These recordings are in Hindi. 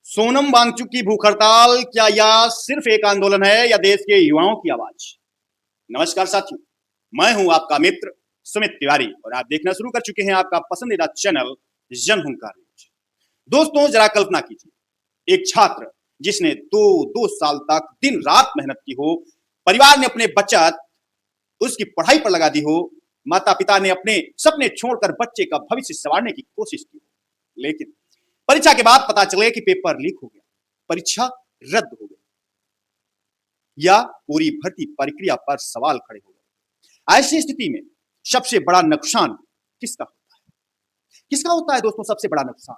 सोनम वांगचुक की भूख हड़ताल क्या यह सिर्फ एक आंदोलन है या देश के युवाओं की आवाज। नमस्कार साथियों, मैं हूं आपका मित्र सुमित तिवारी और आप देखना शुरू कर चुके हैं आपका पसंदीदा चैनल जनहुंकार न्यूज। दोस्तों, जरा कल्पना कीजिए, एक छात्र जिसने दो साल तक दिन रात मेहनत की हो, परिवार ने अपने बचत उसकी पढ़ाई पर लगा दी हो, माता पिता ने अपने सपने छोड़कर बच्चे का भविष्य संवारने की कोशिश की, लेकिन परीक्षा के बाद पता चले कि पेपर लीक हो गया, परीक्षा रद्द हो गई या पूरी भर्ती प्रक्रिया पर सवाल खड़े हो गए। ऐसी स्थिति में सबसे बड़ा नुकसान किसका होता है? किसका होता है दोस्तों सबसे बड़ा नुकसान?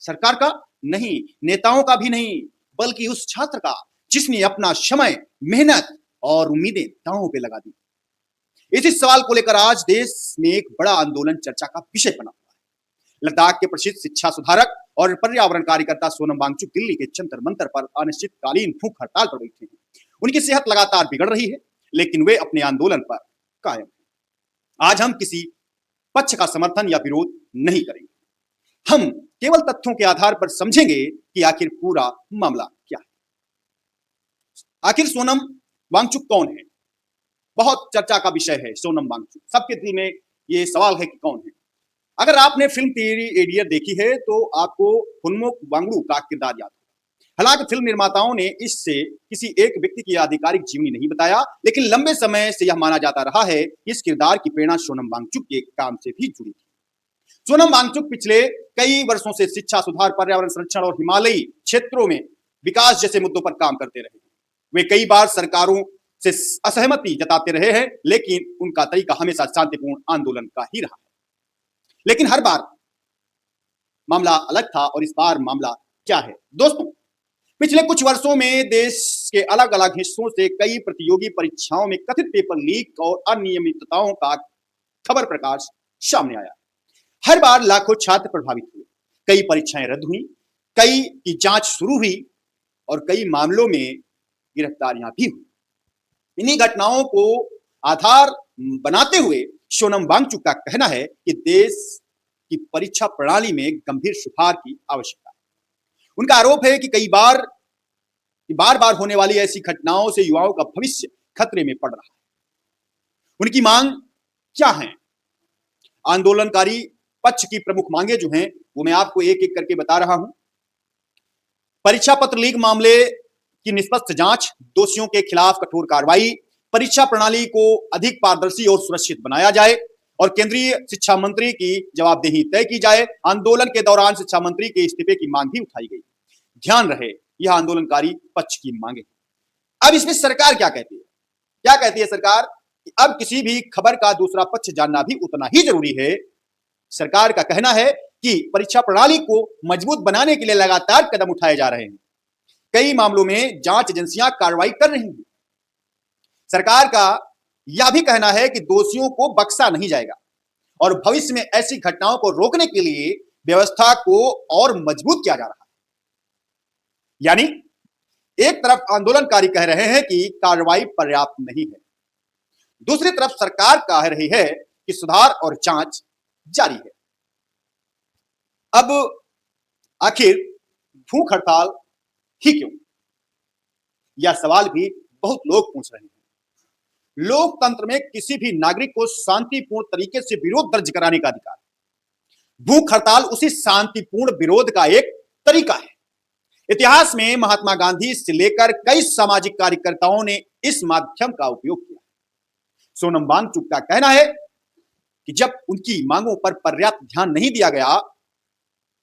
सरकार का नहीं, नेताओं का भी नहीं, बल्कि उस छात्र का जिसने अपना समय, मेहनत और उम्मीदें दांव पे लगा दी। इसी सवाल को लेकर आज देश में एक बड़ा आंदोलन चर्चा का विषय बना हुआ है। लद्दाख के प्रसिद्ध शिक्षा सुधारक और पर्यावरण कार्यकर्ता सोनम वांगचुक दिल्ली के जंतर मंतर पर अनिश्चितकालीन भूख हड़ताल पर बैठे हैं। उनकी सेहत लगातार बिगड़ रही है, लेकिन वे अपने आंदोलन पर कायम हैं। आज हम किसी पक्ष का समर्थन या विरोध नहीं करेंगे, हम केवल तथ्यों के आधार पर समझेंगे कि आखिर पूरा मामला क्या है। आखिर सोनम वांगचुक कौन है? बहुत चर्चा का विषय है सोनम वांगचुक। सबके दिल में ये सवाल है कि कौन है। अगर आपने फिल्म थ्री इडियट देखी है तो आपको फुनमोक वांगडू का किरदार याद होगा। हालांकि फिल्म निर्माताओं ने इससे किसी एक व्यक्ति की आधिकारिक जीवनी नहीं बताया, लेकिन लंबे समय से यह माना जाता रहा है कि इस किरदार की प्रेरणा सोनम वांगचुक के काम से भी जुड़ी थी। सोनम वांगचुक पिछले कई वर्षों से शिक्षा सुधार, पर्यावरण संरक्षण और हिमालयी क्षेत्रों में विकास जैसे मुद्दों पर काम करते रहे। वे कई बार सरकारों से असहमति जताते रहे हैं, लेकिन उनका तरीका हमेशा शांतिपूर्ण आंदोलन का ही रहा है। लेकिन हर बार मामला अलग था और इस बार मामला क्या है दोस्तों? पिछले कुछ वर्षों में देश के अलग अलग हिस्सों से कई प्रतियोगी परीक्षाओं में कथित पेपर लीक और अनियमितताओं का खबर प्रकाश सामने आया। हर बार लाखों छात्र प्रभावित हुए, कई परीक्षाएं रद्द हुई, कई की जांच शुरू हुई और कई मामलों में गिरफ्तारियां भी हुई। इन्हीं घटनाओं को आधार बनाते हुए सोनम वांगचुक का कहना है कि देश की परीक्षा प्रणाली में गंभीर सुधार की आवश्यकता है। उनका आरोप है कि बार बार होने वाली ऐसी घटनाओं से युवाओं का भविष्य खतरे में पड़ रहा है। उनकी मांग क्या है? आंदोलनकारी पक्ष की प्रमुख मांगे जो हैं वो मैं आपको एक एक करके बता रहा हूं। परीक्षा पत्र लीक मामले की निष्पक्ष जांच, दोषियों के खिलाफ कठोर कार्रवाई, परीक्षा प्रणाली को अधिक पारदर्शी और सुरक्षित बनाया जाए और केंद्रीय शिक्षा मंत्री की जवाबदेही तय की जाए। आंदोलन के दौरान शिक्षा मंत्री के इस्तीफे की मांग भी उठाई गई। ध्यान रहे, यह आंदोलनकारी पक्ष की मांगे। अब इसमें सरकार क्या कहती है? क्या कहती है सरकार कि अब किसी भी खबर का दूसरा पक्ष जानना भी उतना ही जरूरी है। सरकार का कहना है कि परीक्षा प्रणाली को मजबूत बनाने के लिए लगातार कदम उठाए जा रहे हैं। कई मामलों में जांच एजेंसियां कार्रवाई कर रही हैं। सरकार का यह भी कहना है कि दोषियों को बख्शा नहीं जाएगा और भविष्य में ऐसी घटनाओं को रोकने के लिए व्यवस्था को और मजबूत किया जा रहा है। यानी एक तरफ आंदोलनकारी कह रहे हैं कि कार्रवाई पर्याप्त नहीं है, दूसरी तरफ सरकार कह रही है कि सुधार और जांच जारी है। अब आखिर भूख हड़ताल ही क्यों? यह सवाल भी बहुत लोग पूछ रहे हैं। लोकतंत्र में किसी भी नागरिक को शांतिपूर्ण तरीके से विरोध दर्ज कराने का अधिकार है। भूख हड़ताल उसी शांतिपूर्ण विरोध का एक तरीका है। इतिहास में महात्मा गांधी से लेकर कई सामाजिक कार्यकर्ताओं ने इस माध्यम का उपयोग किया। सोनम वांगचुक का कहना है कि जब उनकी मांगों पर पर्याप्त ध्यान नहीं दिया गया,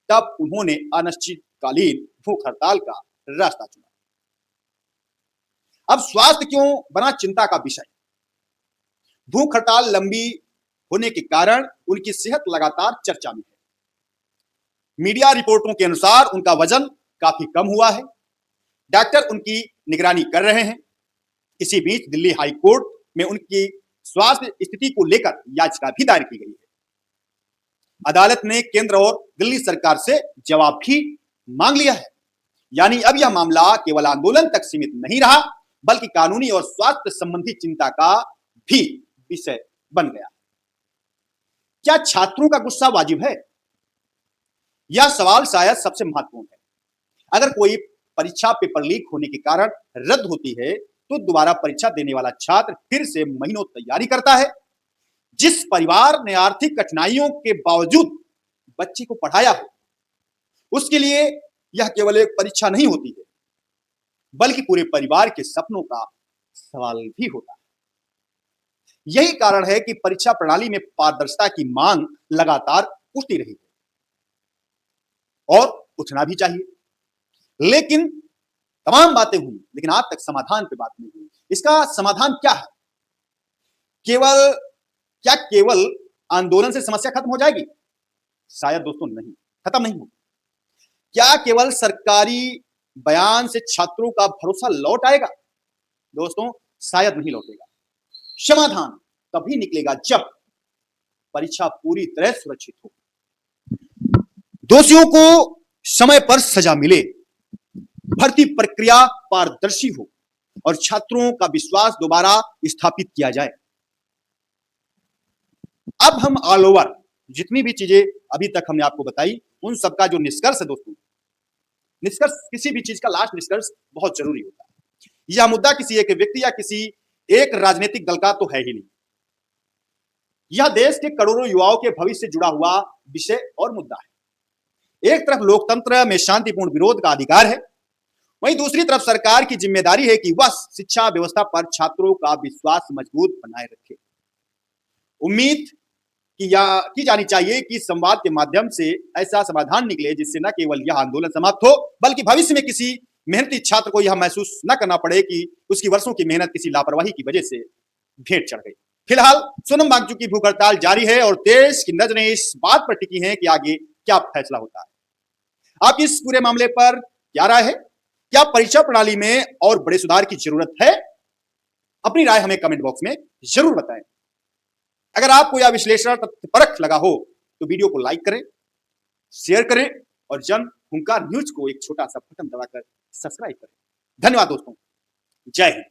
तब उन्होंने अनिश्चितकालीन भूख हड़ताल का रास्ता चुना। अब स्वास्थ्य क्यों बना चिंता का विषय? भूख हड़ताल लंबी होने के कारण उनकी सेहत लगातार चर्चा में है। मीडिया रिपोर्टों के अनुसार उनका वजन काफी कम हुआ है। डॉक्टर उनकी निगरानी कर रहे हैं। इसी बीच दिल्ली हाई कोर्ट में उनकी स्वास्थ्य स्थिति को लेकर याचिका भी दायर की गई है। अदालत ने केंद्र और दिल्ली सरकार से जवाब भी मांग लिया है। यानी अब यह मामला केवल आंदोलन तक सीमित नहीं रहा, बल्कि कानूनी और स्वास्थ्य संबंधी चिंता का भी विषय बन गया। क्या छात्रों का गुस्सा वाजिब है? यह सवाल शायद सबसे महत्वपूर्ण है। अगर कोई परीक्षा पेपर लीक होने के कारण रद्द होती है तो दोबारा परीक्षा देने वाला छात्र फिर से महीनों तैयारी करता है। जिस परिवार ने आर्थिक कठिनाइयों के बावजूद बच्चे को पढ़ाया हो, उसके लिए यह केवल एक परीक्षा नहीं होती है, बल्कि पूरे परिवार के सपनों का सवाल भी होता है। यही कारण है कि परीक्षा प्रणाली में पारदर्शिता की मांग लगातार उठती रही है और उठना भी चाहिए। लेकिन तमाम बातें हुई, लेकिन आज तक समाधान पे बात नहीं हुई। इसका समाधान क्या है? केवल क्या केवल आंदोलन से समस्या खत्म हो जाएगी? शायद दोस्तों नहीं, खत्म नहीं होगी। क्या केवल सरकारी बयान से छात्रों का भरोसा लौट आएगा? दोस्तों शायद नहीं लौटेगा। समाधान तभी निकलेगा जब परीक्षा पूरी तरह सुरक्षित हो, दोषियों को समय पर सजा मिले, भर्ती प्रक्रिया पारदर्शी हो और छात्रों का विश्वास दोबारा स्थापित किया जाए। अब हम ऑल ओवर जितनी भी चीजें अभी तक हमने आपको बताई, उन सबका जो निष्कर्ष है दोस्तों, निष्कर्ष किसी भी चीज का लास्ट निष्कर्ष बहुत जरूरी होता है। यह मुद्दा किसी एक व्यक्ति या किसी एक राजनीतिक दल का तो है ही नहीं। यह देश के करोड़ों युवाओं के भविष्य से जुड़ा हुआ विषय और मुद्दा है। एक तरफ लोकतंत्र में शांतिपूर्ण विरोध का अधिकार है, वहीं दूसरी तरफ सरकार की जिम्मेदारी है कि वह शिक्षा व्यवस्था पर छात्रों का विश्वास मजबूत बनाए रखे। उम्मीद की जानी चाहिए कि संवाद के माध्यम से ऐसा समाधान निकले जिससे न केवल यह आंदोलन समाप्त हो, बल्कि भविष्य में किसी मेहनती छात्र को यह महसूस न करना पड़े कि उसकी वर्षों की मेहनत किसी लापरवाही की वजह से भेंट चढ़ गई। फिलहाल सोनम वांगचुक की भूख हड़ताल जारी है और देश की नजरें इस बात पर टिकी हैं कि आगे क्या फैसला होता है। आपकी इस पूरे मामले पर क्या राय है? क्या परीक्षा प्रणाली में और बड़े सुधार की जरूरत है? अपनी राय हमें कमेंट बॉक्स में जरूर बताएं। अगर आपको यह विश्लेषण तथ्यपरक लगा हो तो वीडियो को लाइक करें, शेयर करें और जन हुंकार न्यूज को एक छोटा सा बटन दबाकर सब्सक्राइब करें। धन्यवाद दोस्तों, जय हिंद।